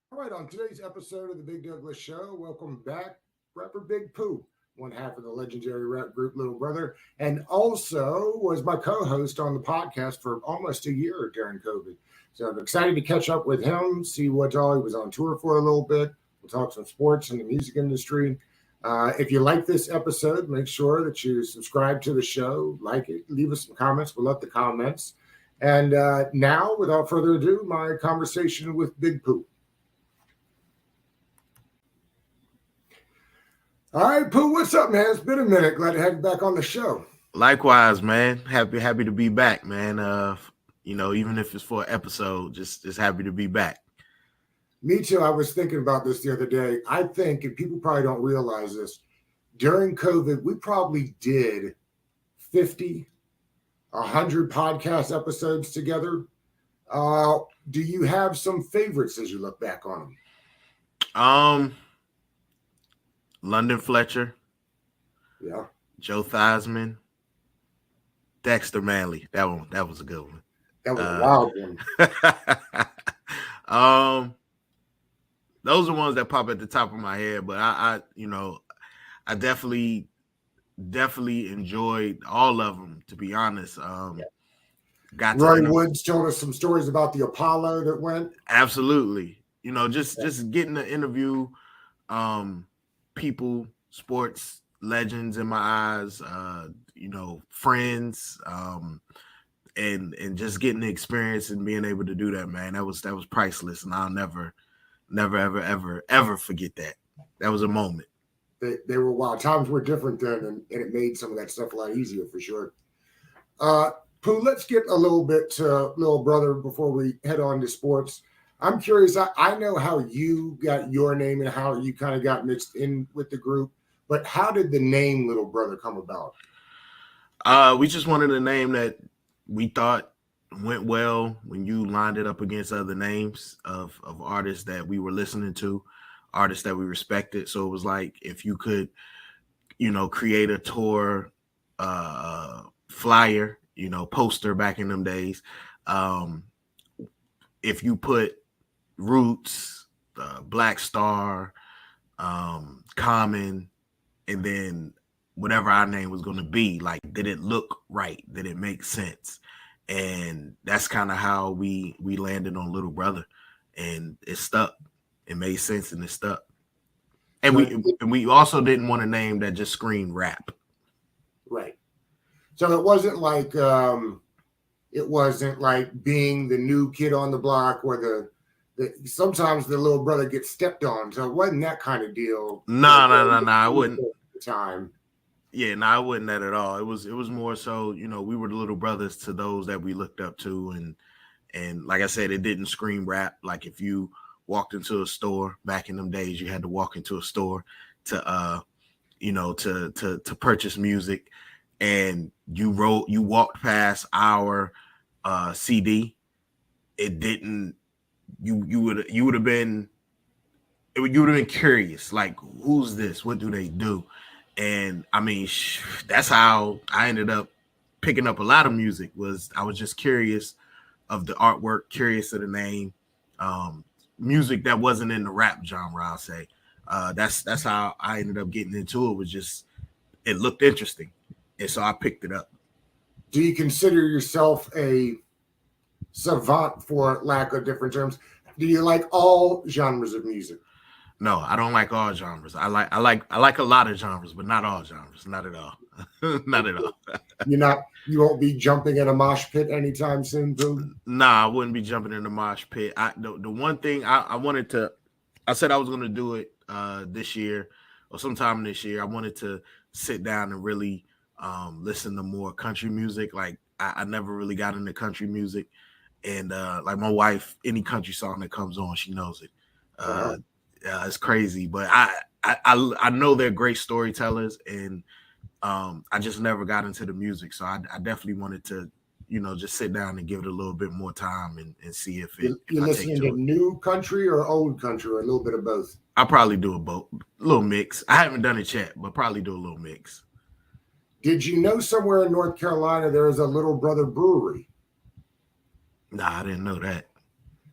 All right, on today's episode of the Big Douglas Show, welcome back, rapper Big Pooh, one half of the legendary rap group Little Brother, and also was my co-host on the podcast for almost a year during COVID. So I'm excited to catch up with him, see what all he was on tour for a little bit. We'll talk some sports and the music industry. If you like this episode, make sure that you subscribe to the show, like it, leave us some comments. We love the comments. And now, without further ado, my conversation with Big Pooh. All right, Pooh, what's up, man? It's been a minute. Glad to have you back on the show. Likewise, man. Happy to be back, man. Even if it's for an episode, just happy to be back. Me too. I was thinking about this the other day. I think, and people probably don't realize this, during COVID, we probably did 50, 100 podcast episodes together. Do you have some favorites as you look back on them? London Fletcher. Yeah. Joe Theismann. Dexter Manley. That was a good one. That was a wild one. Those are ones that pop at the top of my head, but I definitely enjoyed all of them, to be honest. Roy Woods told us some stories about the Apollo that went. Absolutely. Just getting to interview people, sports legends in my eyes, friends, and just getting the experience and being able to do that, man. That was priceless, and I'll never ever forget that. That was a moment. They were wild. Times were different then, and it made some of that stuff a lot easier for sure. Pooh, let's get a little bit to Little Brother before we head on to sports. I'm curious. I know how you got your name and how you kind of got mixed in with the group, but how did the name Little Brother come about? We just wanted a name that we thought went well when you lined it up against other names of artists that we were listening to, artists that we respected. So it was like, if you could, create a tour flyer, poster back in them days. If you put Roots, Black Star, Common, and then whatever our name was going to be, like, did it look right? Did it make sense? And that's kind of how we landed on Little Brother, and it stuck. It made sense, and it stuck. And we also didn't want a name that just screamed rap. Right. So it wasn't like being the new kid on the block where sometimes the little brother gets stepped on. So it wasn't that kind of deal. No. I wouldn't. Time. Yeah, no, I wouldn't that at all. It was more so, we were the little brothers to those that we looked up to, and like I said, it didn't scream rap. Like, if you walked into a store back in them days, you had to walk into a store to to purchase music, and you walked past our CD. It didn't. You would have been curious, like, who's this? What do they do? And I mean, that's how I ended up picking up a lot of music. I was just curious of the artwork, curious of the name, music that wasn't in the rap genre, I'll say. That's how I ended up getting into it. Was just, it looked interesting, and so I picked it up. Do you consider yourself a savant, for lack of different terms? Do you like all genres of music? No, I don't like all genres. I like a lot of genres, but not all genres. Not at all. Not at all. You won't be jumping in a mosh pit anytime soon, Pooh? Nah, I wouldn't be jumping in the mosh pit. The one thing I said I was going to do it this year or sometime this year. I wanted to sit down and really listen to more country music. Like, I never really got into country music, and like, my wife, any country song that comes on, she knows it. It's crazy, but I know they're great storytellers, and I just never got into the music. So I definitely wanted to, just sit down and give it a little bit more time and see if it. You're listening to new country or old country, or a little bit of both? I'll probably do a little mix. I haven't done it yet, but probably do a little mix. Did you know somewhere in North Carolina there is a Little Brother brewery? Nah, I didn't know that.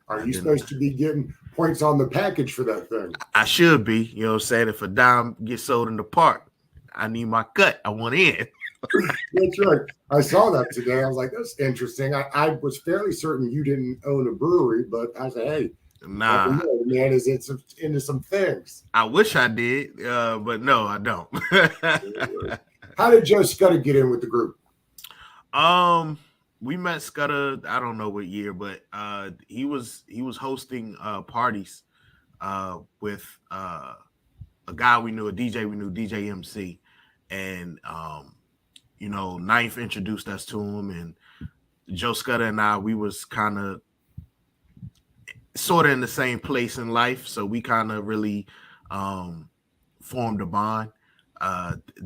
Are you supposed to be getting points on the package for that thing? I should be. You know what I'm saying? If a dime gets sold in the park, I need my cut. I want in. That's right. I saw that today. I was like, that's interesting. I was fairly certain you didn't own a brewery, but I said, hey, Nah, the man is into some things. I wish I did, but no, I don't. How did Joe Scudder get in with the group? We met Scudder, I don't know what year, but he was hosting parties with a guy we knew, a DJ we knew, DJ MC, and you know, Ninth introduced us to him, and Joe Scudder and I, we was kind of sort of in the same place in life, so we kind of really formed a bond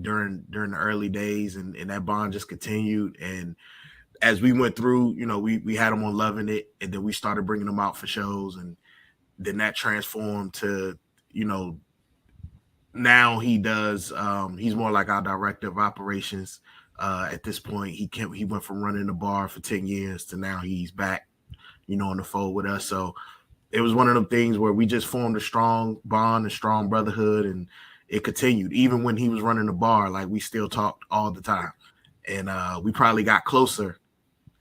during the early days, and that bond just continued. And as we went through, you know, we had him on Loving It, and then we started bringing him out for shows, and then that transformed to, you know, now he does he's more like our director of operations. At this point, he went from running the bar for 10 years to now he's back, you know, in the fold with us. So it was one of them things where we just formed a strong bond, a strong brotherhood, and it continued. Even when he was running the bar, like, we still talked all the time. And we probably got closer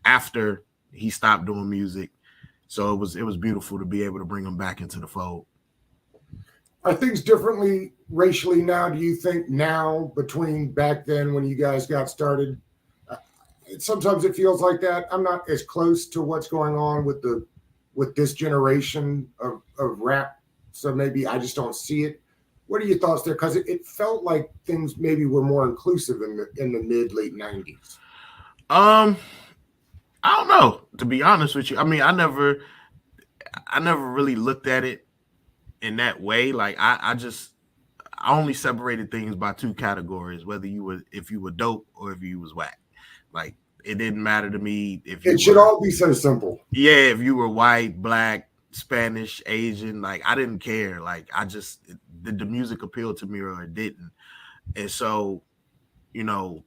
after he stopped doing music. So it was beautiful to be able to bring him back into the fold. Are things differently racially now, do you think, now between back then when you guys got started? Sometimes it feels like that. I'm not as close to what's going on with this generation of rap, so maybe I just don't see it. What are your thoughts there? Because it felt like things maybe were more inclusive in the late 90s. I don't know, to be honest with you. I mean, I never really looked at it in that way. Like, I only separated things by two categories, whether if you were dope or if you was whack. Like, it didn't matter to me if you should all be so simple. Yeah, if you were white, black, Spanish, Asian, like, I didn't care. Like, did the music appeal to me or it didn't? And so, you know,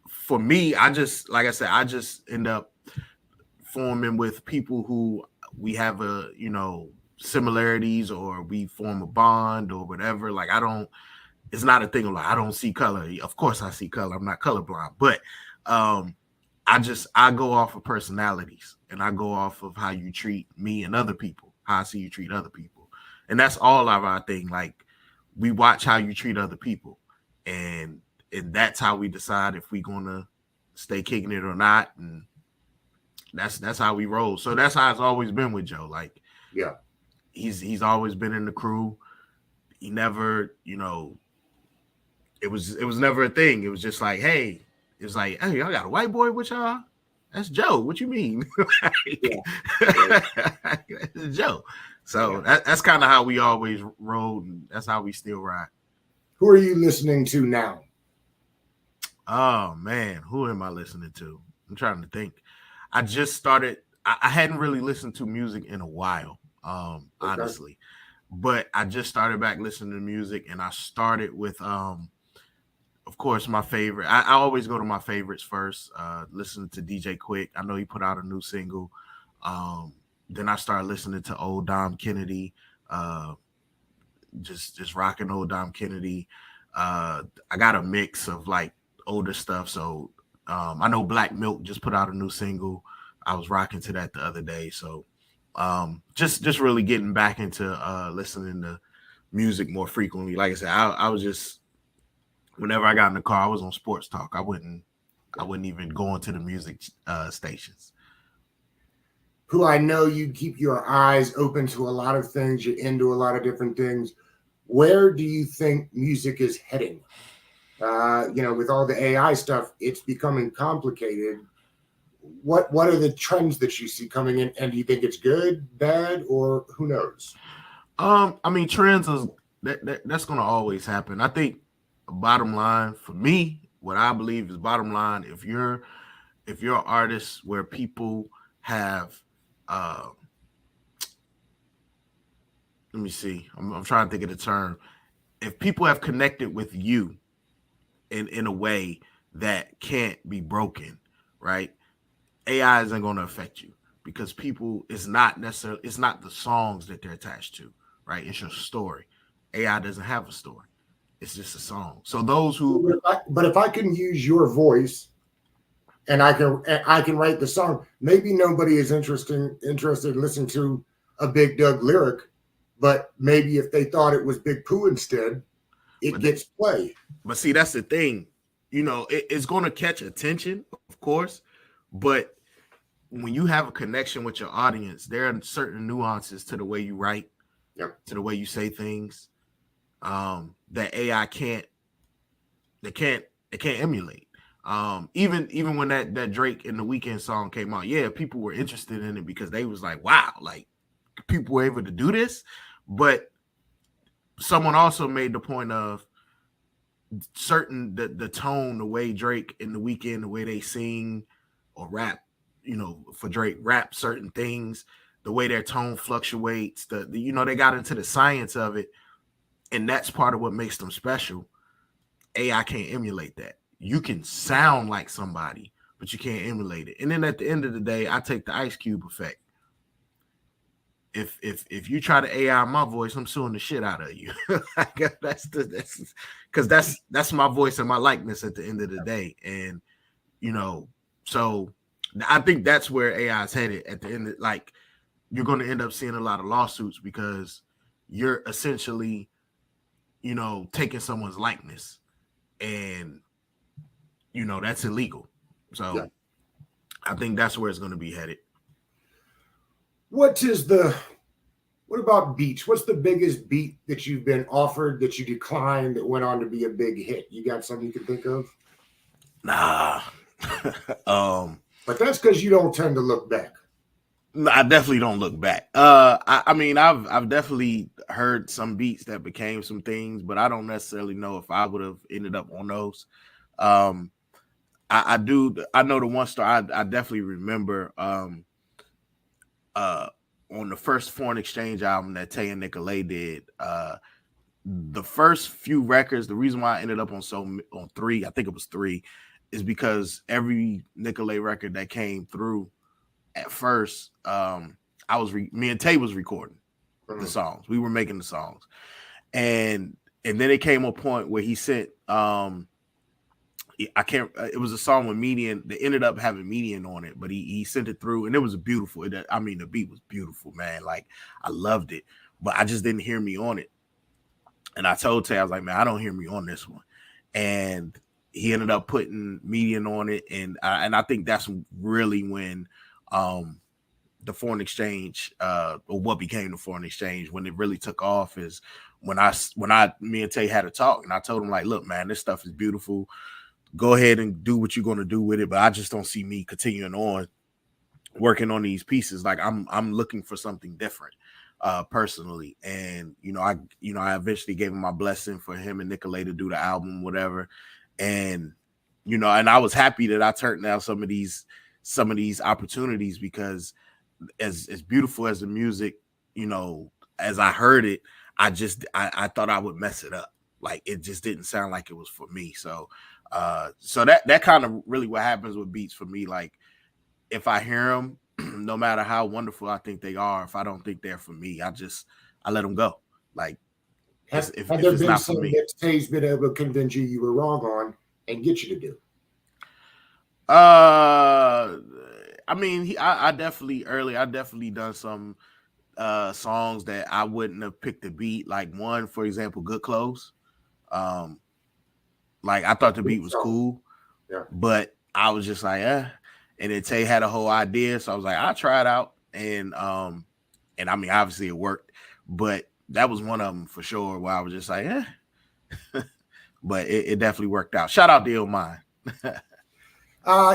for me, like I said, I just end up forming with people who we have similarities, or we form a bond or whatever. Like, it's not a thing of like, I don't see color. Of course I see color. I'm not colorblind, but I go off of personalities, and I go off of how you treat me and other people, how I see you treat other people. And that's all of our thing. Like, we watch how you treat other people, and that's how we decide if we're gonna stay kicking it or not. And that's how we roll. So that's how it's always been with Joe. Like, yeah, he's always been in the crew. He never, you know, it was never a thing. It was just like, hey, it's like, hey, y'all got a white boy with y'all? That's Joe. What you mean? That's Joe. So that's kind of how we always rode, and that's how we still ride. Who are you listening to now? Oh man, who am I listening to? I'm trying to think. I just started. I hadn't really listened to music in a while, honestly, but I just started back listening to music, and I started with, of course, my favorite. I always go to my favorites first. Listening to DJ Quick. I know he put out a new single. Then I started listening to old Dom Kennedy. Just rocking old Dom Kennedy. I got a mix of like older stuff. So I know Black Milk just put out a new single. I was rocking to that the other day. So just really getting back into listening to music more frequently. Like I said, I was just, whenever I got in the car, I was on sports talk. I wouldn't even go into the music stations. Who I know you keep your eyes open to a lot of things. You're into a lot of different things. Where do you think music is heading? With all the AI stuff, it's becoming complicated. What are the trends that you see coming in? And do you think it's good, bad, or who knows? I mean, trends is that's going to always happen. I think bottom line for me, what I believe is bottom line, if you're an artist where people have let me see, I'm trying to think of the term. If people have connected with you in a way that can't be broken, right? AI isn't going to affect you, because people, it's not the songs that they're attached to, right? It's your story. AI doesn't have a story. It's just a song. So those who, but if I can use your voice and I can write the song, maybe nobody is interested in listening to a Big Doug lyric, but maybe if they thought it was Big Pooh instead, it gets play. But see, that's the thing. It's going to catch attention, of course, but when you have a connection with your audience, there are certain nuances to the way you write, yep, to the way you say things, that AI can't emulate. Even when that Drake and the Weeknd song came out, yeah, people were interested in it because they was like, wow, like people were able to do this. But someone also made the point of the tone, the way Drake and the Weeknd, the way they sing or rap, for Drake, rap certain things, the way their tone fluctuates, they got into the science of it, and that's part of what makes them special. AI can't emulate that. You can sound like somebody, but you can't emulate it. And then at the end of the day, I take the Ice Cube effect. If you try to AI my voice, I'm suing the shit out of you. that's because that's my voice and my likeness at the end of the day. And so I think that's where AI is headed at the end. Like, you're going to end up seeing a lot of lawsuits because you're essentially, taking someone's likeness, and that's illegal. So yeah. I think that's where it's going to be headed. What about beats? What's the biggest beat that you've been offered that you declined that went on to be a big hit? You got something you can think of? Nah. But that's because you don't tend to look back. I definitely don't look back. I mean, I've definitely heard some beats that became some things, but I don't necessarily know if I would have ended up on those. I know the one star I definitely remember on the first Foreign Exchange album that Tay and Nicolay did, the first few records, the reason why I ended up on 3, I think it was 3, is because every Nicolay record that came through at first, me and Tay was recording the songs. We were making the songs. And then it came a point where he sent, it was a song with Median. They ended up having Median on it, but he sent it through, and it was beautiful. The beat was beautiful, man. Like, I loved it, but I just didn't hear me on it. And I told Tay, I was like, man, I don't hear me on this one. And he ended up putting Median on it, and I think that's really when the Foreign Exchange, or what became the Foreign Exchange, when it really took off, is when me and Tay had a talk, and I told him, like, look, man, this stuff is beautiful. Go ahead and do what you're going to do with it, but I just don't see me continuing on working on these pieces. Like, I'm looking for something different, personally. And I eventually gave him my blessing for him and Nicolay to do the album, whatever. And and I was happy that I turned down some of these opportunities, because as beautiful as the music, as I heard it, I thought I would mess it up. Like, it just didn't sound like it was for me. So that kind of really what happens with beats for me. Like, if I hear them, no matter how wonderful I think they are, if I don't think they're for me, I let them go. Like, if it's not for me, that Tay's been able to convince you were wrong on and get you to do? I mean, I definitely done some songs that I wouldn't have picked the beat. Like, one, for example, Good Clothes. Like, I thought the beat was cool, yeah, but I was just like, And then Tay had a whole idea, so I was like, I'll try it out. And I mean, obviously it worked, but that was one of them for sure where I was just like, but it definitely worked out. Shout out to Illmind.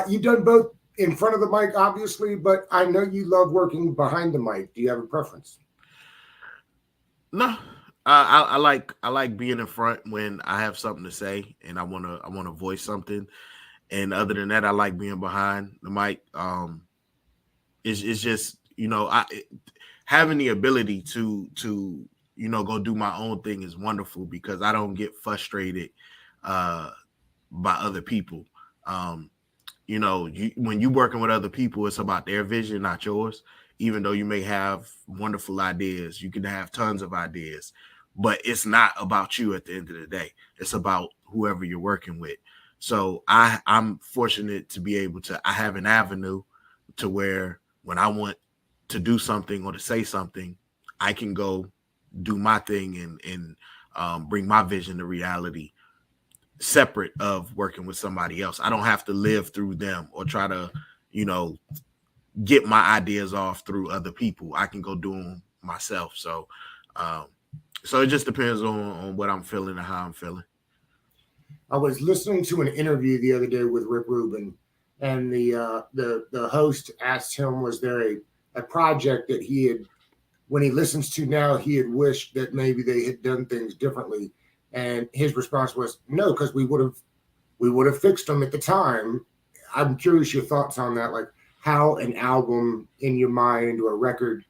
You've done both in front of the mic, obviously, but I know you love working behind the mic. Do you have a preference? No. I like being in front when I have something to say and I want to voice something. And other than that, I like being behind the mic. It's just, having the ability to go do my own thing is wonderful, because I don't get frustrated by other people. you know, when you're working with other people, it's about their vision, not yours. Even though you may have wonderful ideas, you can have tons of ideas, but it's not about you at the end of the day. It's about whoever you're working with. So I'm fortunate to be able to, I have an avenue to where when I want to do something or to say something, I can go do my thing and bring my vision to reality, separate of working with somebody else. I don't have to live through them or try to, you know, get my ideas off through other people. I can go do them myself. So, so it just depends on what I'm feeling and how I'm feeling. I was listening to an interview the other day with Rick Rubin, and the host asked him, was there a project that he had, when he listens to now, he had wished that maybe they had done things differently? And his response was no, because we would have fixed them at the time. I'm curious your thoughts on that, like how an album in your mind or a record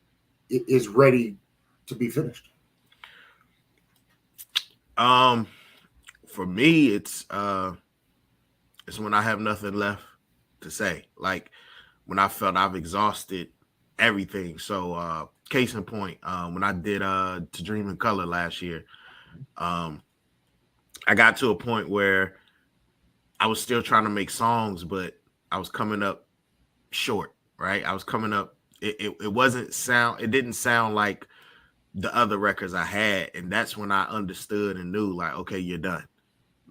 is ready to be finished. For me, it's when I have nothing left to say. Like when I felt I've exhausted everything. So case in point, when I did To Dream in Color last year, I got to a point where I was still trying to make songs, but I was coming up short, right? I was coming up, it didn't sound like the other records I had. And that's when I understood and knew, like, okay, you're done.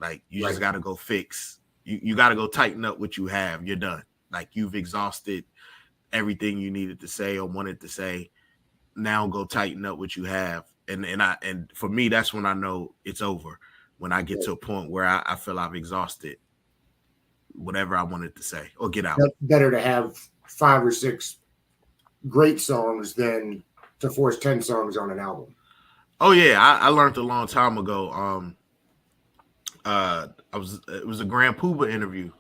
Like you just got to go fix. You got to go tighten up what you have. You're done. Like you've exhausted everything you needed to say or wanted to say. Now go tighten up what you have. And for me, that's when I know it's over. When I get to a point where I feel I've exhausted whatever I wanted to say or get out. Better to have 5 or 6 great songs than to force 10 songs on an album. Oh yeah, I learned a long time ago. It was a Grand Puba interview,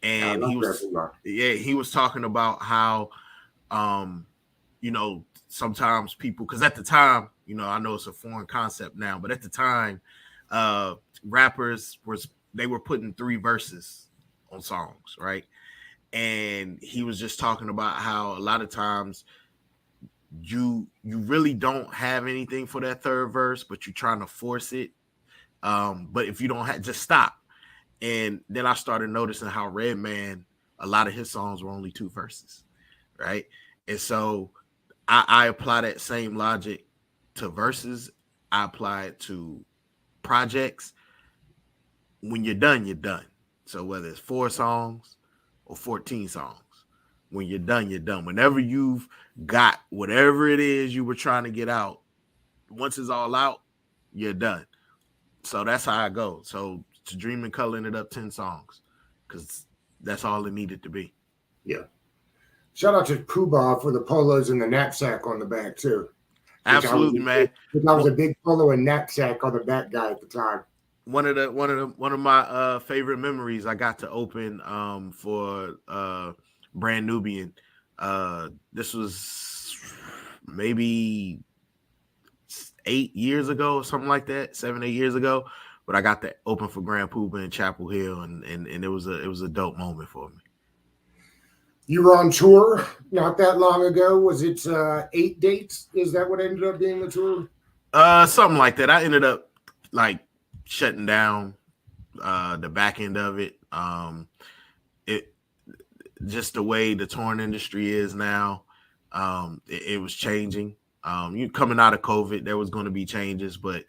and he was talking about how you know, sometimes people, because at the time, you know, I know it's a foreign concept now, but at the time, rappers they were putting 3 verses on songs, right? And he was just talking about how a lot of times you really don't have anything for that 3rd verse, but you're trying to force it. But if you don't have, just stop. And then I started noticing how Redman, a lot of his songs were only 2 verses, right? And so I apply that same logic to verses. I apply it to projects. When you're done, you're done. So whether it's 4 songs or 14 songs, when you're done, you're done. Whenever you've got whatever it is you were trying to get out, once it's all out, you're done. So that's how I go. So To Dream in Color ended up 10 songs because that's all it needed to be. Yeah. Shout out to Puba for the polos and the knapsack on the back too. Absolutely, man. I was a big polo and knapsack on the back guy at the time. One of my favorite memories, I got to open for Brand Nubian. This was maybe 8 years ago or something like that, 7-8 years ago. But I got to open for Grand Puba in Chapel Hill, and it was a dope moment for me. You were on tour not that long ago. Was it 8 dates? Is that what ended up being the tour? Something like that. I ended up like shutting down the back end of it. It just the way the touring industry is now. It was changing. You coming out of COVID, there was going to be changes, but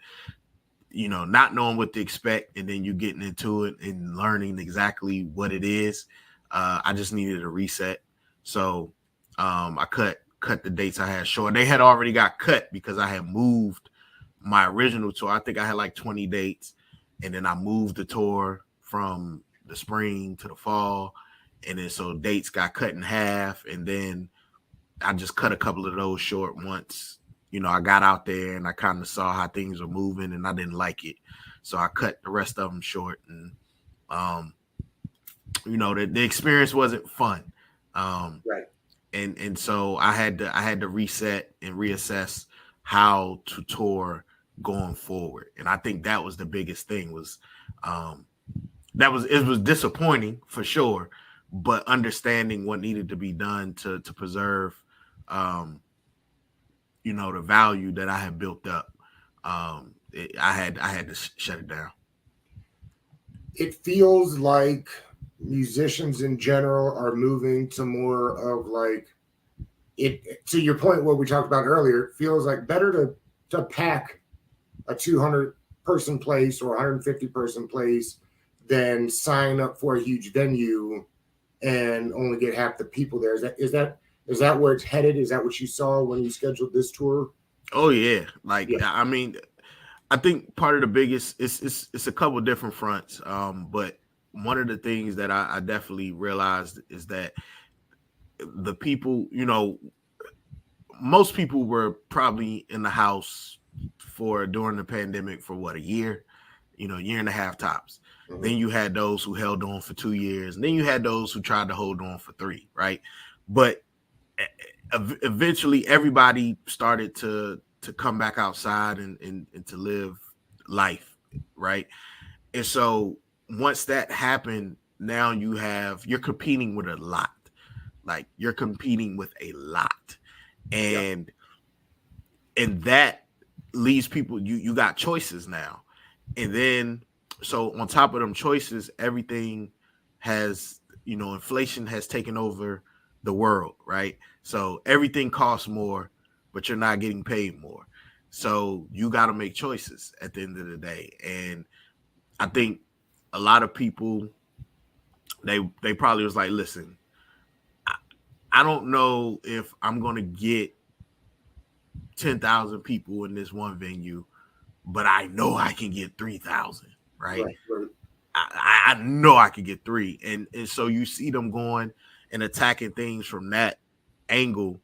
you know, not knowing what to expect, and then you getting into it and learning exactly what it is. I just needed a reset. So I cut the dates I had short. They had already got cut because I had moved my original tour. I think I had like 20 dates, and then I moved the tour from the spring to the fall. And then so dates got cut in half, and then I just cut a couple of those short once, you know, I got out there and I kind of saw how things were moving and I didn't like it. So I cut the rest of them short, and you know, the experience wasn't fun. Right. And so I had to reset and reassess how to tour going forward. And I think that was the biggest thing was it was disappointing for sure, but understanding what needed to be done to preserve, the value that I had built up. I had to shut it down. It feels like musicians in general are moving to more of like it. To your point, what we talked about earlier, it feels like better to pack a 200 person place or 150 person place than sign up for a huge venue and only get half the people there. Is that where it's headed? Is that what you saw when you scheduled this tour? Oh yeah, I mean, I think part of the biggest it's a couple different fronts. But one of the things that I definitely realized is that the people, most people were probably in the house during the pandemic for a year, year and a half tops. Mm-hmm. Then you had those who held on for 2 years, and then you had those who tried to hold on for 3, right? But eventually everybody started to come back outside and to live life, right? And so once that happened, now you're competing with a lot. Like you're competing with a lot. And that leaves people, you got choices now. And then so on top of them choices, everything has, inflation has taken over the world, right? So everything costs more, but you're not getting paid more. So you got to make choices at the end of the day. And I think a lot of people, they probably was like, listen, I don't know if I'm going to get 10,000 people in this one venue, but I know I can get 3,000, right? Right. I know I can get 3. And so you see them going and attacking things from that angle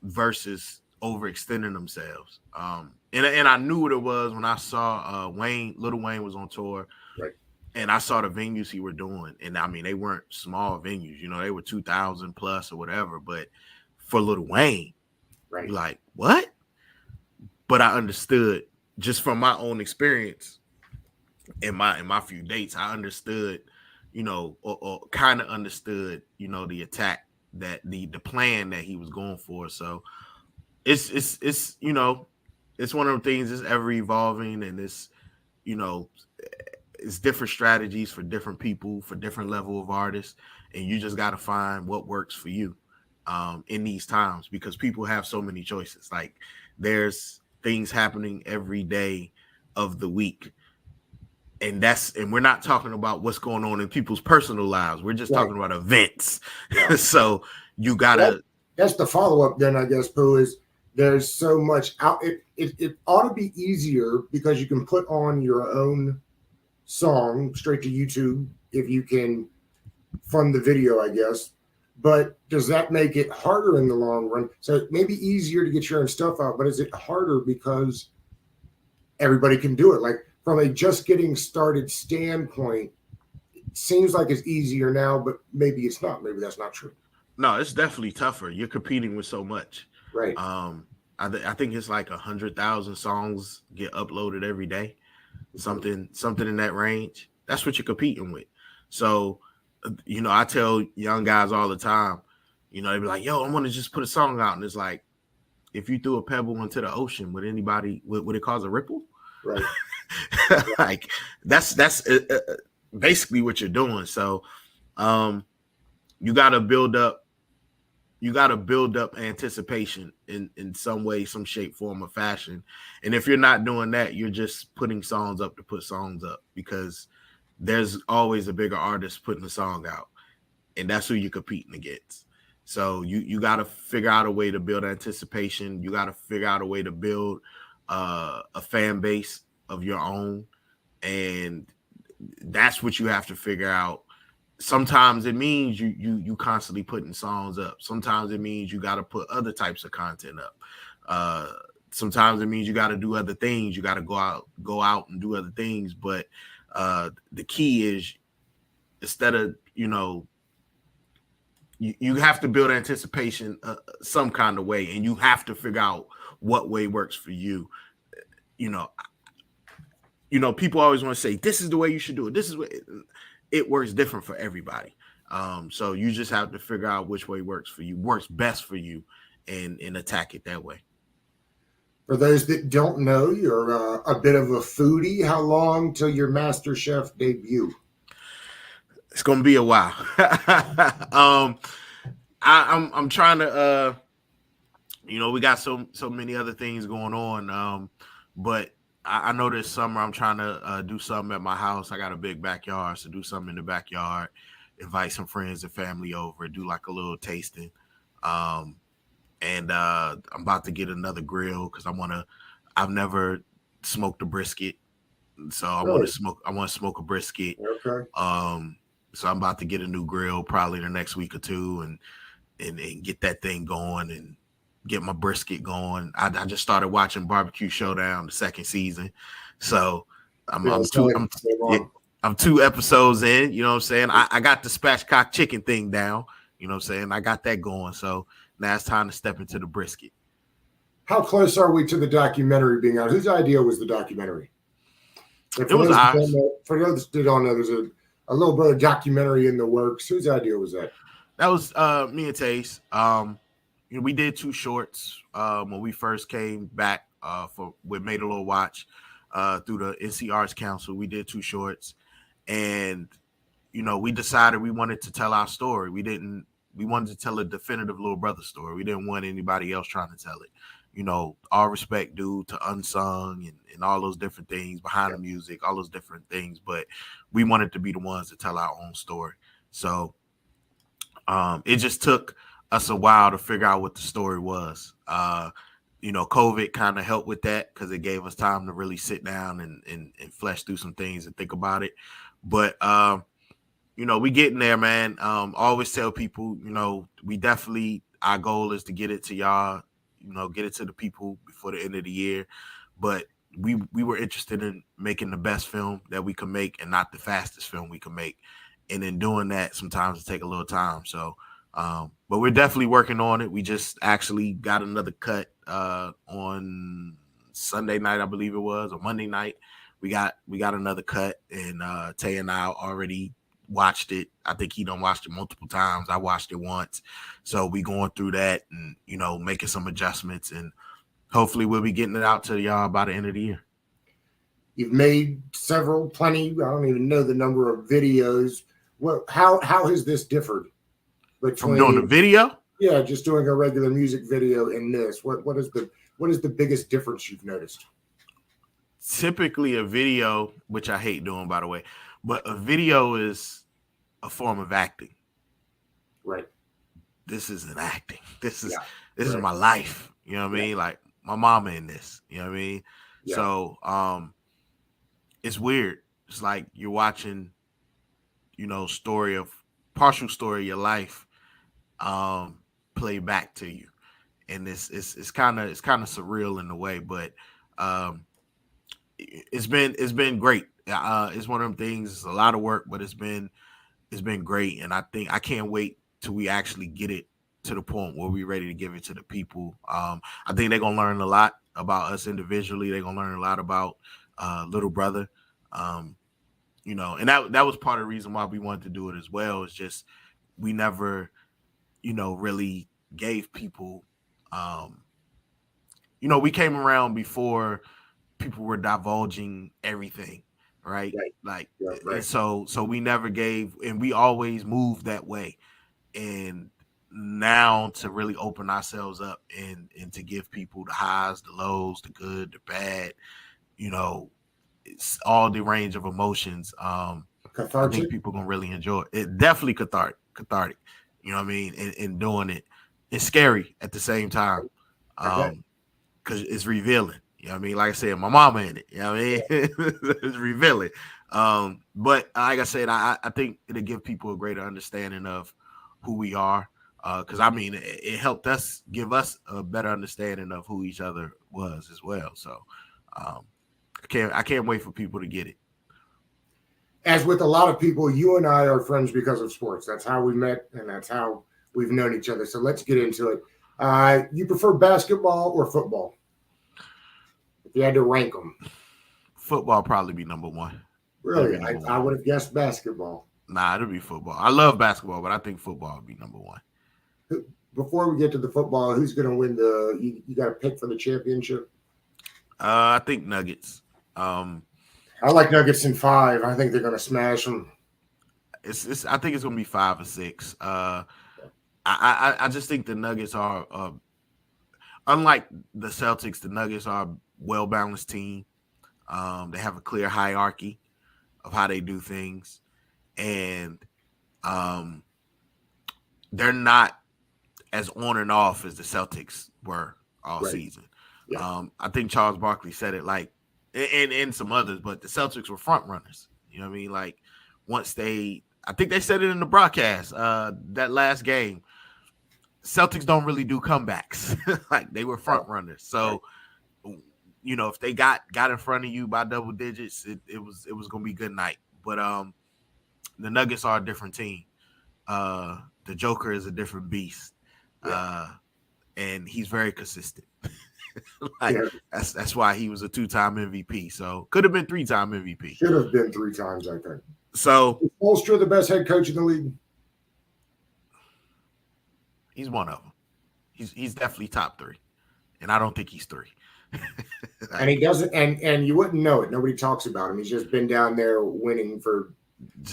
versus overextending themselves. And I knew what it was when I saw Lil Wayne was on tour. Right. And I saw the venues he were doing. And I mean, they weren't small venues, they were 2,000 plus or whatever. But for Lil Wayne, right, you're like, what? But I understood just from my own experience in my few dates, I understood, or kind of understood, the attack that the plan that he was going for. So it's it's one of the things that's ever evolving, and it's it's different strategies for different people, for different level of artists, and you just got to find what works for you in these times, because people have so many choices. Like there's things happening every day of the week, and we're not talking about what's going on in people's personal lives. We're just talking about events. Yeah. So you gotta. That's the follow up. Then I guess, Pooh, is there's so much out. It ought to be easier because you can put on your own song straight to YouTube if you can fund the video, I guess. But does that make it harder in the long run? So it may be easier to get your own stuff out, but is it harder because everybody can do it? Like from a just getting started standpoint, it seems like it's easier now, but maybe it's not. Maybe that's not true. No, it's definitely tougher. You're competing with so much. Right. I think it's like 100,000 songs get uploaded every day. Something in that range. That's what you're competing with. So, I tell young guys all the time, they be like, yo, I want to just put a song out. And it's like, if you threw a pebble into the ocean, would it cause a ripple? Right. Like that's basically what you're doing. So, you got to build up anticipation in some way, some shape, form, or fashion. And if you're not doing that, you're just putting songs up to put songs up, because there's always a bigger artist putting a song out, and that's who you're competing against. So you got to figure out a way to build anticipation. You got to figure out a way to build a fan base of your own, and that's what you have to figure out. Sometimes it means you constantly putting songs up. Sometimes it means you got to put other types of content up. Sometimes it means you got to do other things. You got to go out and do other things. But the key is, instead of, you have to build anticipation some kind of way, and you have to figure out what way works for you. People always want to say, this is the way you should do it. This is what it works different for everybody. So you just have to figure out which way works best for you, and attack it that way. For those that don't know, you're a bit of a foodie. How long till your MasterChef debut? It's gonna be a while. I'm trying to we got so many other things going on. But I know this summer I'm trying to do something at my house. I got a big backyard, so do something in the backyard, invite some friends and family over, do like a little tasting. And I'm about to get another grill because I've never smoked a brisket. So I want to smoke a brisket. Okay. So I'm about to get a new grill probably in the next week or two and get that thing going and get my brisket going. I just started watching Barbecue Showdown, the second season. So I'm 2 episodes in, you know what I'm saying? I got the spatchcock chicken thing down, you know what I'm saying? I got that going. So now it's time to step into the brisket. How close are we to the documentary being out? Whose idea was the documentary? It was ours. For those that don't know, there's a little brother documentary in the works. Whose idea was that? That was me and Tace. We did 2 shorts when we first came back with Made a Little Watch through the NC Arts Council. We did 2 shorts, and we decided we wanted to tell our story. We wanted to tell a definitive little brother story. We didn't want anybody else trying to tell it. All respect due to Unsung and all those different things behind the music, all those different things. But we wanted to be the ones to tell our own story. So it just took us a while to figure out what the story was. COVID kind of helped with that because it gave us time to really sit down and flesh through some things and think about it. But we getting there, man. Always tell people, we definitely, our goal is to get it to y'all, get it to the people before the end of the year. But we were interested in making the best film that we could make and not the fastest film we could make. And in doing that, sometimes it take a little time. So, but we're definitely working on it. We just actually got another cut on Sunday night, I believe it was, or Monday night. We got another cut, and Tay and I already watched it. I think he done watched it multiple times. I watched it once. So we going through that and, making some adjustments, and hopefully we'll be getting it out to y'all by the end of the year. You've made plenty. I don't even know the number of videos. How has this differed from doing the video? Yeah, just doing a regular music video in this. What is the biggest difference you've noticed? Typically a video, which I hate doing, by the way, but a video is a form of acting. Right. This isn't acting. This is my life. You know what I mean? Like my mama in this. You know what I mean? Yeah. So it's weird. It's like you're watching, partial story of your life play back to you. And it's kind of surreal in a way, but it's been great. It's one of them things. It's a lot of work, but it's been great. And I think I can't wait till we actually get it to the point where we're ready to give it to the people. I think they're gonna learn a lot about us individually. They're gonna learn a lot about Little Brother. And that was part of the reason why we wanted to do it as well. It's just we never, really gave people. We came around before people were divulging everything, right? Like, right. So we never gave, and we always moved that way. And now to really open ourselves up and to give people the highs, the lows, the good, the bad, it's all the range of emotions. I think people gonna really enjoy it. It definitely cathartic. You know what I mean? And doing it, it's scary at the same time, because it's revealing. You know what I mean? Like I said, my mama in it. You know what I mean? It's revealing. But like I said, I think it'll give people a greater understanding of who we are. Because it helped us give us a better understanding of who each other was as well. So I can't wait for people to get it. As with a lot of people, you and I are friends because of sports. That's how we met, and that's how we've known each other. So let's get into it. You prefer basketball or football? If you had to rank them. Football probably be number one. Really? I would have guessed basketball. Nah, it'll be football. I love basketball, but I think football would be number one. Before we get to the football, who's going to win the? You got to pick for the championship. I think Nuggets. I like Nuggets in 5. I think they're going to smash them. I think it's going to be 5 or 6. I just think the Nuggets are unlike the Celtics. The Nuggets are a well-balanced team. They have a clear hierarchy of how they do things, and they're not as on and off as the Celtics were all season. Yeah. I think Charles Barkley said it like, and some others, but the Celtics were front runners. You know what I mean? Like I think they said it in the broadcast, that last game, Celtics don't really do comebacks. Like they were front runners. So, you know, if they got in front of you by double digits, it was going to be good night. But the Nuggets are a different team. The Joker is a different beast. And he's very consistent. That's why he was a 2-time MVP. So could have been 3-time MVP. Should have been 3 times, I think. So is Spoelstra the best head coach in the league? He's one of them. He's definitely top 3, and I don't think he's 3. And he doesn't, and you wouldn't know it. Nobody talks about him. He's just been down there winning for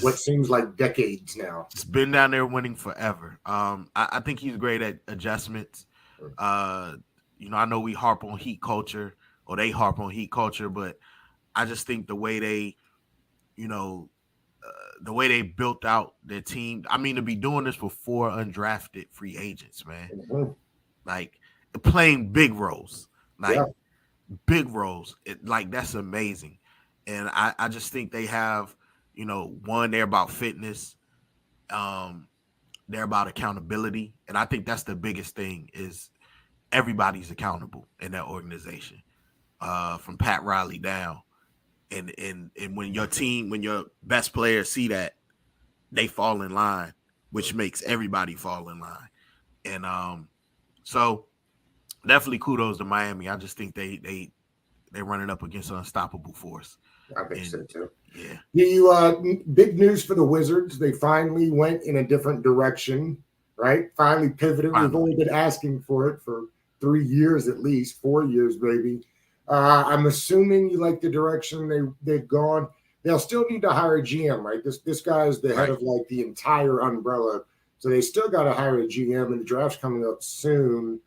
what seems like decades now. It's been down there winning forever. I think he's great at adjustments. You know, I know we harp on Heat culture, or they harp on Heat culture, but I just think the way they, you know, the way they built out their team. I mean, to be doing this for 4 undrafted free agents, man, like playing big roles, big roles. That's amazing. And I just think they have, you know, one, they're about fitness. They're about accountability. And I think that's the biggest thing is everybody's accountable in that organization, from Pat Riley down. And when your best players see that, they fall in line, which makes everybody fall in line. And so definitely kudos to Miami. I just think they're running up against an unstoppable force. I think so too. Yeah. You big news for the Wizards. They finally went in a different direction, right? Finally pivoted. We've only been asking for it for 3 years at least, 4 years maybe. I'm assuming you like the direction they've gone. They'll still need to hire a GM, right? This guy is the head of like the entire umbrella, so they still got to hire a GM, and the draft's coming up soon.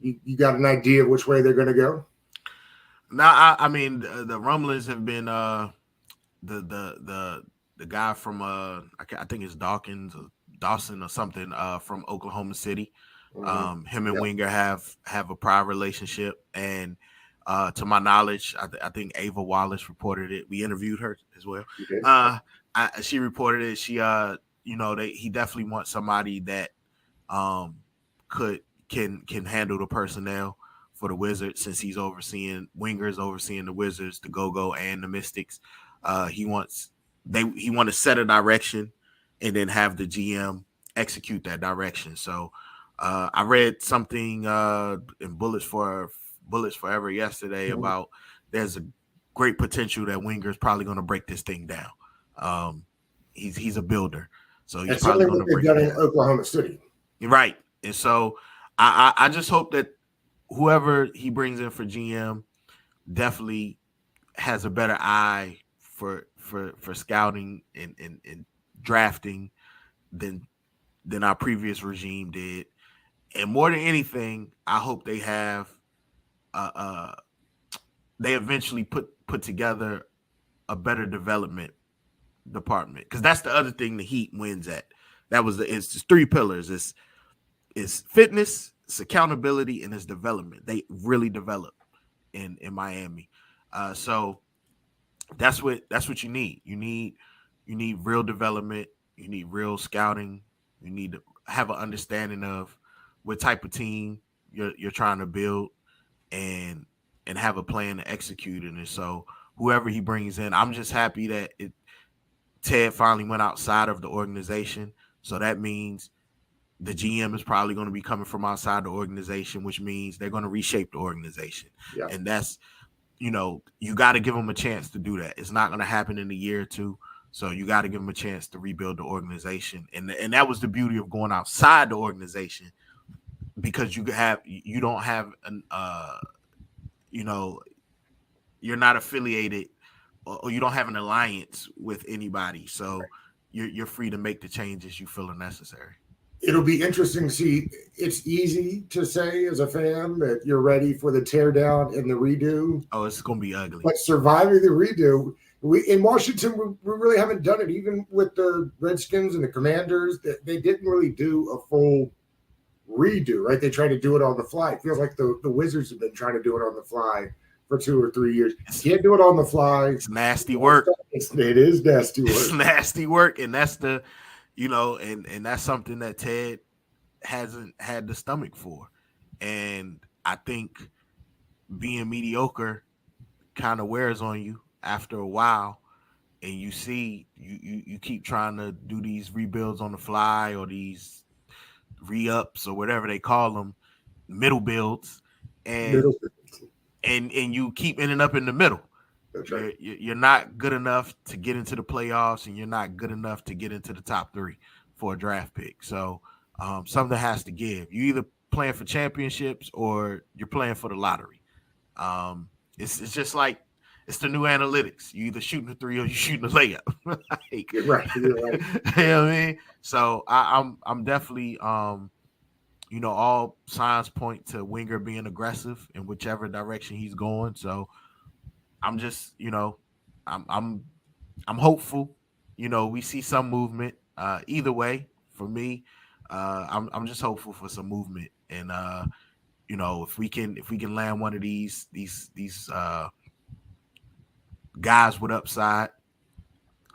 You got an idea of which way they're going to go? Now, I mean, the rumblings have been the guy from I think it's Dawson or something from Oklahoma City. Him and Winger have a prior relationship, and to my knowledge, I think Ava Wallace reported it. We interviewed her as well. She reported it. She he definitely wants somebody that can handle the personnel for the Wizards, since Winger's overseeing the Wizards, the Go-Go, and the Mystics. He want to set a direction and then have the GM execute that direction. So I read something in Bullets Forever yesterday about there's a great potential that Winger's probably going to break this thing down. He's a builder, so he's probably going to break it down. In Oklahoma City, right? And so I just hope that whoever he brings in for GM definitely has a better eye for scouting and drafting than our previous regime did. And more than anything, I hope they have they eventually put together a better development department, because that's the other thing the Heat wins at. It's 3 pillars. It's fitness, it's accountability, and it's development. They really develop in Miami. So that's what you need. You need real development. You need real scouting. You need to have an understanding of what type of team you're trying to build, and have a plan to execute it. And so whoever he brings in, I'm just happy that Ted finally went outside of the organization. So that means the GM is probably going to be coming from outside the organization, which means they're going to reshape the organization. Yeah. And that's, you got to give them a chance to do that. It's not going to happen in a year or two. So you got to give them a chance to rebuild the organization, and that was the beauty of going outside the organization, because you don't have an you know, you're not affiliated, or you don't have an alliance with anybody, so you're free to make the changes you feel are necessary. It'll be interesting to see. It's easy to say as a fan that you're ready for the teardown and the redo. Oh, it's going to be ugly. But surviving the redo, in Washington, we really haven't done it. Even with the Redskins and the Commanders, they didn't really do a full redo, right? They tried to do it on the fly. It feels like the Wizards have been trying to do it on the fly for 2 or 3 years. Can't do it on the fly. It's nasty work. It is nasty work. It's nasty work, and that's the, and that's something that Ted hasn't had the stomach for. And I think being mediocre kind of wears on you after a while, and you see you keep trying to do these rebuilds on the fly, or these re-ups, or whatever they call them, middle builds, and you keep ending up in the middle. That's right. You're not good enough to get into the playoffs, and you're not good enough to get into the top 3 for a draft pick. So something has to give. You either playing for championships or you're playing for the lottery. It's just like, it's the new analytics. You either shooting a 3 or you shooting a layup. You're right. You know what I mean? So I'm definitely all signs point to Winger being aggressive in whichever direction he's going. So I'm just, I'm hopeful. We see some movement. Either way, for me, I'm just hopeful for some movement. And if we can land one of these guys with upside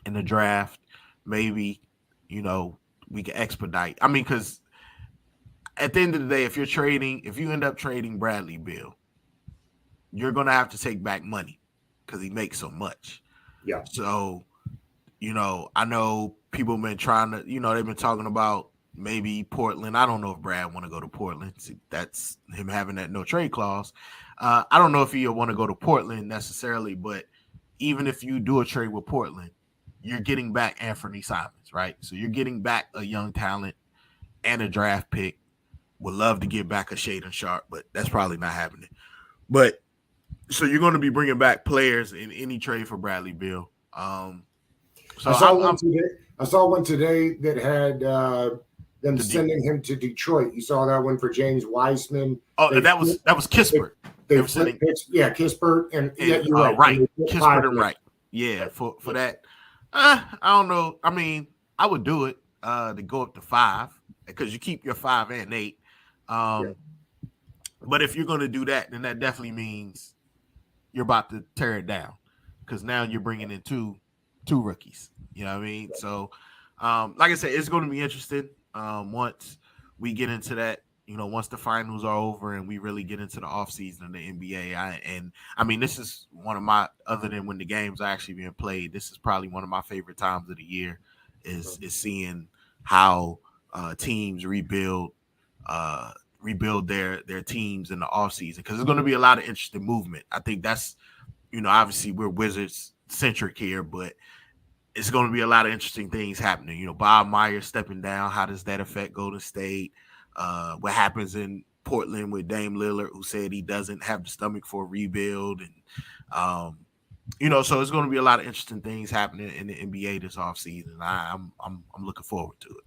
in the draft, maybe we can expedite. I mean, because at the end of the day, if you end up trading Bradley Beal, you're gonna have to take back money because he makes so much. Yeah. So, I know people have been trying to, they've been talking about maybe Portland. I don't know if Brad want to go to Portland. See, that's him having that no trade clause. I don't know if he'll want to go to Portland necessarily, but even if you do a trade with Portland, you're getting back Anthony Simons, right? So you're getting back a young talent and a draft pick. Would love to get back a Shaedon Sharpe, but that's probably not happening. But so you're going to be bringing back players in any trade for Bradley Beal. So I saw one today that had them sending him to Detroit. You saw that one for James Wiseman. Oh, that was Kispert. They were sending, Kispert and you're right. Right, Kispert and Wright. Yeah, for that. I don't know. I mean, I would do it to go up to 5 because you keep your 5 and 8. But if you're going to do that, then that definitely means you're about to tear it down, because now you're bringing in two rookies. You know what I mean? So, like I said, it's going to be interesting once we get into that. Once the finals are over and we really get into the offseason of the NBA. I mean, this is one of my, other than when the games are actually being played, this is probably one of my favorite times of the year is seeing how teams rebuild their teams in the offseason, because there's going to be a lot of interesting movement. I think that's, obviously we're Wizards centric here, but it's going to be a lot of interesting things happening. Bob Myers stepping down. How does that affect Golden State? What happens in Portland with Dame Lillard, who said he doesn't have the stomach for a rebuild, and so it's going to be a lot of interesting things happening in the NBA this offseason. I'm looking forward to it.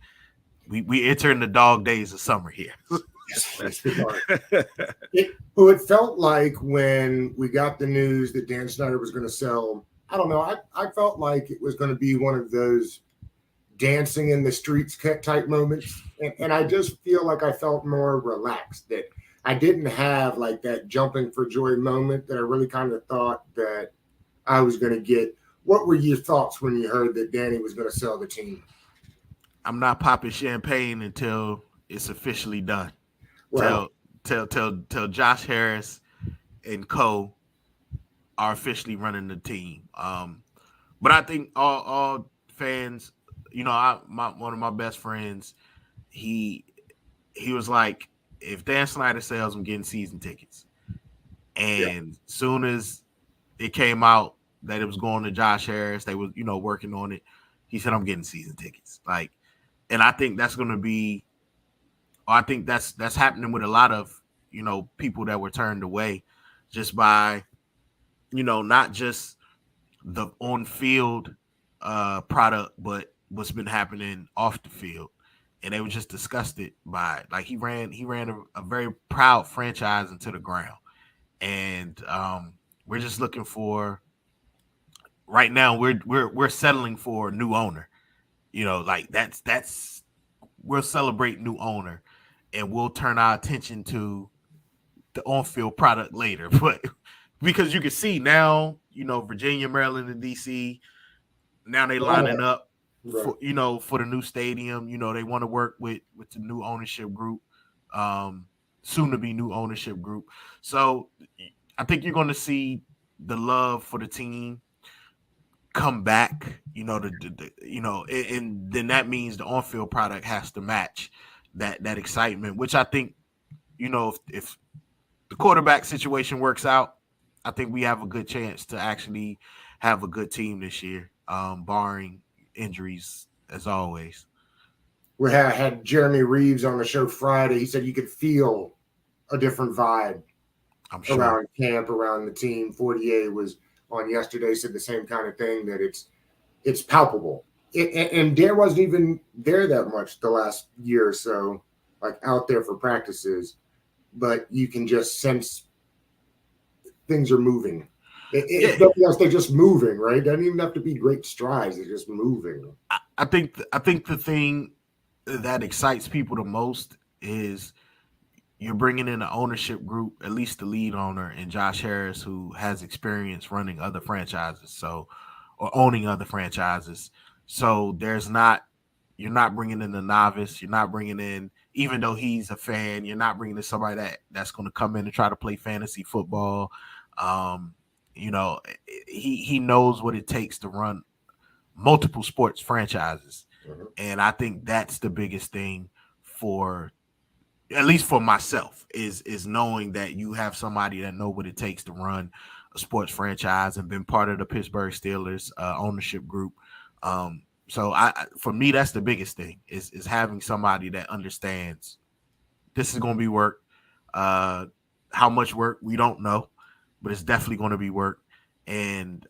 We entering the dog days of summer here. It felt like when we got the news that Dan Snyder was going to sell, I don't know, I felt like it was going to be one of those dancing in the streets type moments. And I just feel like I felt more relaxed, that I didn't have like that jumping for joy moment that I really kind of thought that I was going to get. What were your thoughts when you heard that Danny was going to sell the team? I'm not popping champagne until it's officially done. Well, Till Josh Harris and Co are officially running the team. But I think all fans, one of my best friends, he was like, if Dan Snyder sells, I'm getting season tickets. And soon as it came out that it was going to Josh Harris, they was, working on it. He said, I'm getting season tickets. Like, and I think that's going to be, I think that's happening with a lot of, people that were turned away just by, not just the on field product, but what's been happening off the field. And they were just disgusted by it. Like he ran a very proud franchise into the ground. And we're just looking for right now, we're settling for a new owner. Like that's we'll celebrate new owner and we'll turn our attention to the on-field product later. But because you can see now, Virginia, Maryland, and DC, now they lining up for for the new stadium. They want to work with the new ownership group, soon to be new ownership group. So I think you're going to see the love for the team come back. And then that means the on-field product has to match that excitement, which I think, if the quarterback situation works out, I think we have a good chance to actually have a good team this year, barring injuries, as always. We had Jeremy Reeves on the show Friday. He said you could feel a different vibe around camp, around the team. 48 was on yesterday, said the same kind of thing, that it's palpable. And Dan wasn't even there that much the last year or so, like out there for practices, but you can just sense things are moving. If nothing else, they're just moving, right? It doesn't even have to be great strides. They're just moving. I think the thing that excites people the most is you're bringing in an ownership group, at least the lead owner, and Josh Harris, who has experience running other franchises, or owning other franchises. So you're not bringing in a novice. You're not bringing in, even though he's a fan, you're not bringing in somebody that's going to come in and try to play fantasy football. He knows what it takes to run multiple sports franchises. Mm-hmm. And I think that's the biggest thing at least for myself, is knowing that you have somebody that know what it takes to run a sports franchise and been part of the Pittsburgh Steelers ownership group. So for me, that's the biggest thing is having somebody that understands this is going to be work. How much work, we don't know, but it's definitely going to be work. And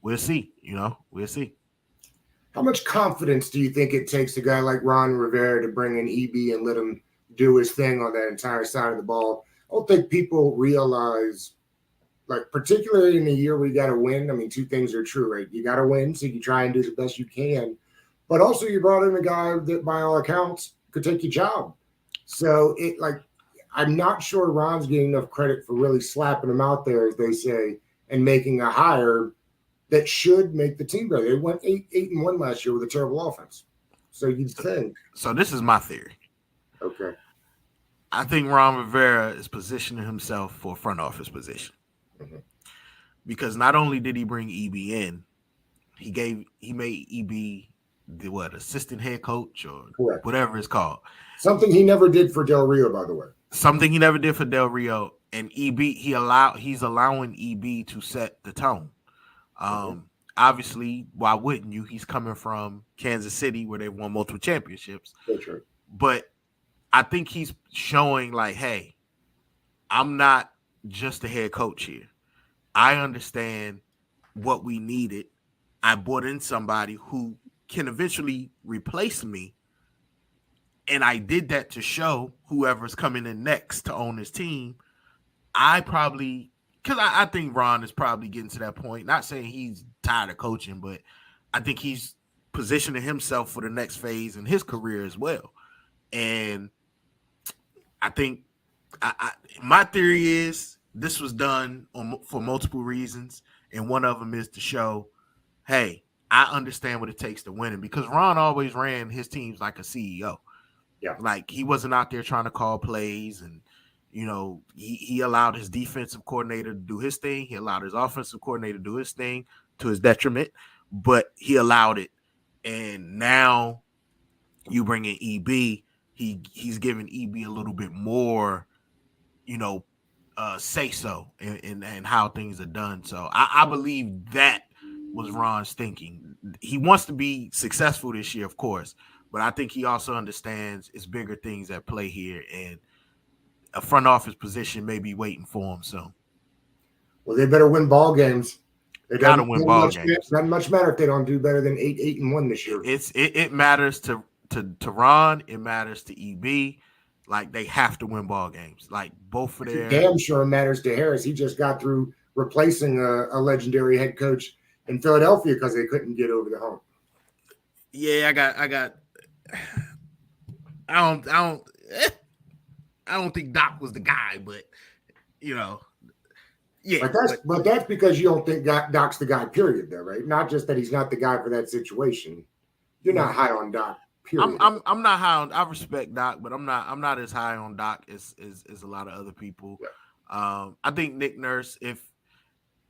we'll see, we'll see. How much confidence do you think it takes a guy like Ron Rivera to bring in EB and let him do his thing on that entire side of the ball? I don't think people realize, like, particularly in a year where you got to win. I mean, two things are true, right? You got to win, so you try and do the best you can. But also you brought in a guy that, by all accounts, could take your job. So I'm not sure Ron's getting enough credit for really slapping him out there, as they say, and making a hire that should make the team better. They went 8-1 last year with a terrible offense. So you'd think. So this is my theory. Okay. I think Ron Rivera is positioning himself for a front office position. Mm-hmm. Because not only did he bring EB in, he made EB the assistant head coach or Correct. Whatever it's called. Something he never did for Del Rio, by the way. Something he never did for Del Rio. And EB, he's allowing EB to set the tone. Obviously, why wouldn't you? He's coming from Kansas City where they won multiple championships. That's right. But I think he's showing like, hey, I'm not just a head coach here. I understand what we needed. I brought in somebody who can eventually replace me. And I did that to show whoever's coming in next to own his team. Because I think Ron is probably getting to that point. Not saying he's tired of coaching, but I think he's positioning himself for the next phase in his career as well. And I think my theory is this was done for multiple reasons. And one of them is to show, hey, I understand what it takes to win. Because Ron always ran his teams like a CEO. Yeah. Like he wasn't out there trying to call plays, and he allowed his defensive coordinator to do his thing. He allowed his offensive coordinator to do his thing to his detriment, but he allowed it. And now you bring in EB, he's giving EB a little bit more, say so and how things are done. So I believe that was Ron's thinking. he wants to be successful this year, of course, but I think he also understands it's bigger things at play here, and a front office position may be waiting for him soon. Well, they better win ball games. They gotta win ball games. Doesn't much matter if they don't do better than 8-1 this year. It matters to Ron. It matters to EB. Like, they have to win ball games. Like, both of their damn sure matters to Harris. He just got through replacing a legendary head coach in Philadelphia because they couldn't get over the hump. Yeah, I don't think Doc was the guy, but yeah. But that's because you don't think Doc's the guy, period, though, right? Not just that he's not the guy for that situation. You're not high on Doc. Period. I'm not high on. I respect Doc, but I'm not as high on Doc as a lot of other people. Yeah. I think Nick Nurse.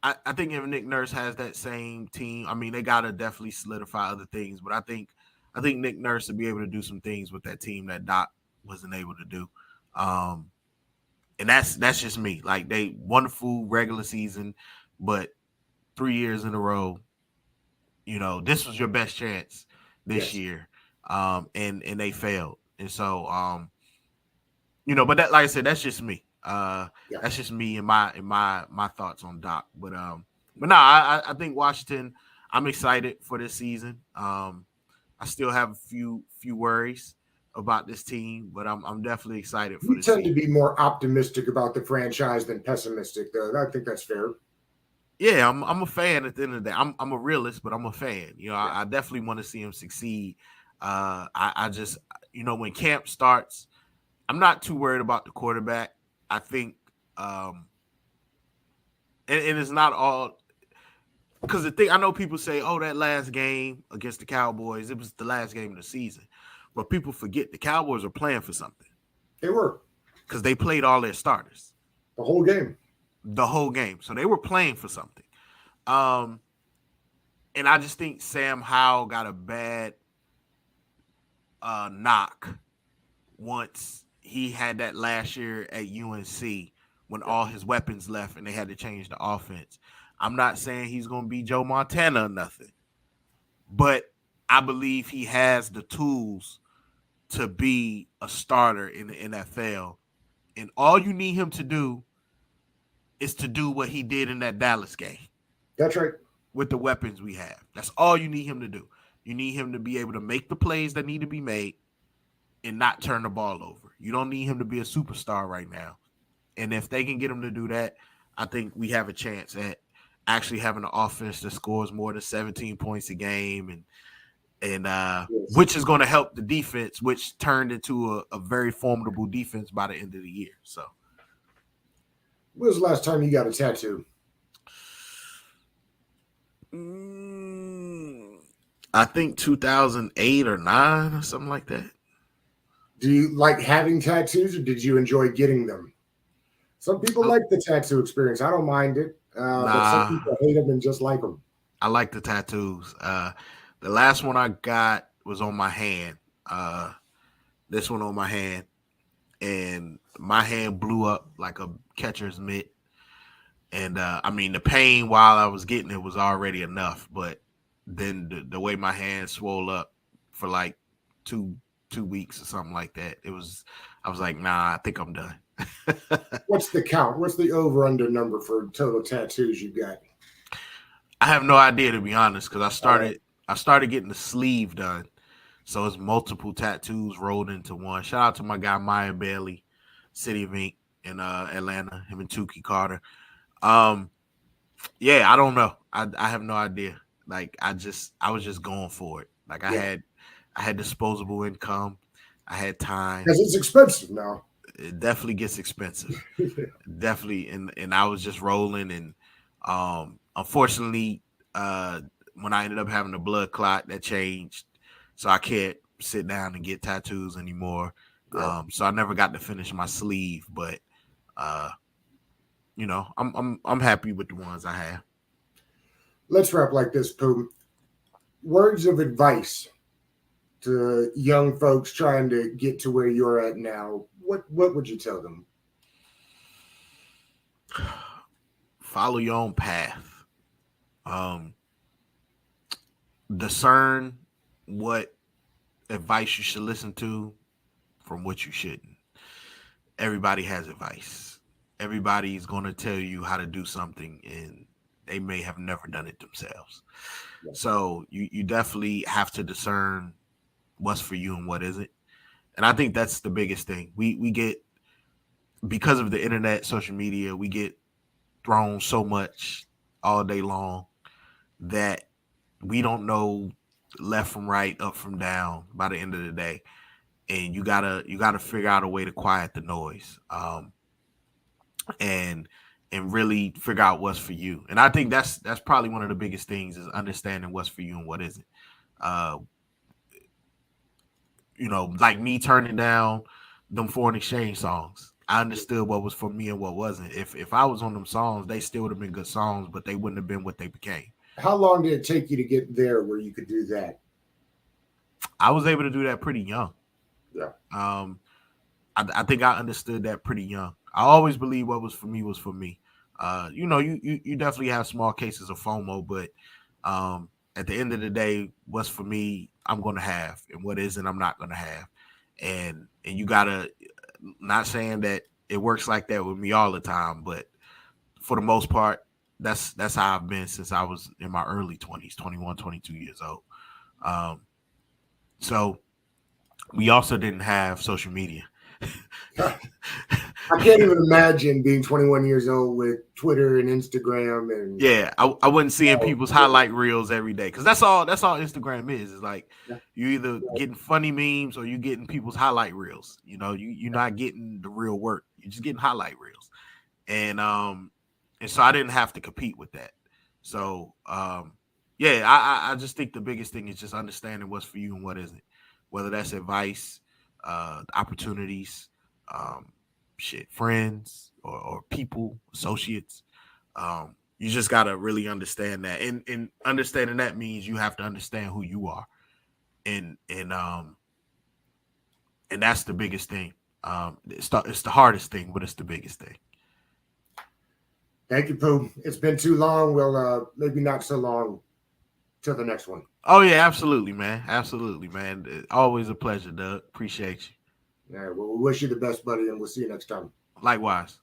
I think if Nick Nurse has that same team, I mean, they gotta definitely solidify other things. But I think Nick Nurse will be able to do some things with that team that Doc wasn't able to do. And that's just me. Like, they wonderful regular season, but 3 years in a row, this was your best chance this year. And they failed. And so, but that, like I said, that's just me. That's just me and my thoughts on Doc. But no, I think Washington, I'm excited for this season. I still have a few worries about this team, but I'm definitely excited for this season. You tend to be more optimistic about the franchise than pessimistic, though. I think that's fair. Yeah, I'm a fan at the end of the day. I'm a realist, but I'm a fan. I definitely want to see him succeed. I just, when camp starts, I'm not too worried about the quarterback. I think, and it's not all, because the thing, I know people say, oh, that last game against the Cowboys, it was the last game of the season. But people forget the Cowboys were playing for something. They were. Because they played all their starters. The whole game. So they were playing for something. And I just think Sam Howell got a bad knock once he had that last year at UNC when all his weapons left and they had to change the offense. I'm not saying he's going to be Joe Montana or nothing, but I believe he has the tools to be a starter in the NFL. And all you need him to do is to do what he did in that Dallas game. That's right. With the weapons we have. That's all you need him to do. You need him to be able to make the plays that need to be made and not turn the ball over. You don't need him to be a superstar right now. And if they can get him to do that, I think we have a chance at actually having an offense that scores more than 17 points a game, and which is going to help the defense, which turned into a very formidable defense by the end of the year. So, when was the last time you got a tattoo? I think 2008 or 9 or something like that. Do you like having tattoos, or did you enjoy getting them? Some people like the tattoo experience. I don't mind it. But some people hate them and just like them. I like the tattoos. The last one I got was on my hand. This one on my hand. And my hand blew up like a catcher's mitt. And, I mean, the pain while I was getting it was already enough. But then the way my hand swelled up for like two weeks or something like that, I was like, nah, I think I'm done. What's the count? What's the over-under number for total tattoos you got? I have no idea, to be honest, because I started getting the sleeve done. So it's multiple tattoos rolled into one. Shout out to my guy Maya Bailey, City of Ink in Atlanta, him and Tukey Carter. Yeah, I don't know. I have no idea. Like, I was just going for it. Like, I had disposable income. I had time. Because it's expensive now. It definitely gets expensive. Definitely. And I was just rolling. And unfortunately, when I ended up having a blood clot, that changed. So I can't sit down and get tattoos anymore. Yeah. So I never got to finish my sleeve, but I'm happy with the ones I have. Let's wrap like this, Pooh. Words of advice to young folks trying to get to where you're at now. What would you tell them? Follow your own path. discern what advice you should listen to from what you shouldn't. Everybody has advice. Everybody's going to tell you how to do something, and they may have never done it themselves. Yeah. So you definitely have to discern what's for you and what isn't. And I think that's the biggest thing. We get, because of the internet, social media, we get thrown so much all day long that we don't know left from right, up from down by the end of the day. And you gotta figure out a way to quiet the noise, and really figure out what's for you. And I think that's probably one of the biggest things, is understanding what's for you and what isn't. Like me turning down them foreign exchange songs. I understood what was for me and what wasn't. If I was on them songs, they still would have been good songs, but they wouldn't have been what they became. How long did it take you to get there where you could do that? I was able to do that pretty young. Yeah. I think I understood that pretty young. I always believed what was for me was for me. You definitely have small cases of FOMO, but at the end of the day, what's for me, I'm going to have, and what isn't, I'm not going to have. And you gotta, not saying that it works like that with me all the time, but for the most part, that's how I've been since I was in my early 20s, 21, 22 years old. So we also didn't have social media. I can't even imagine being 21 years old with Twitter and Instagram and I wasn't seeing people's highlight reels every day, because that's all Instagram is. It's like you either getting funny memes or you getting people's highlight reels. You're not getting the real work. You're just getting highlight reels, and so I didn't have to compete with that. So I just think the biggest thing is just understanding what's for you and what isn't, whether that's advice, opportunities, friends or people, associates. You just got to really understand that, and understanding that means you have to understand who you are, and that's the biggest thing. It's the hardest thing, but it's the biggest thing. Thank you, Pooh. It's been too long. Well, maybe not so long. Till the next one. Oh yeah, absolutely, man. Absolutely, man. Always a pleasure, Doug. Appreciate you. Yeah, well, we wish you the best, buddy, and we'll see you next time. Likewise.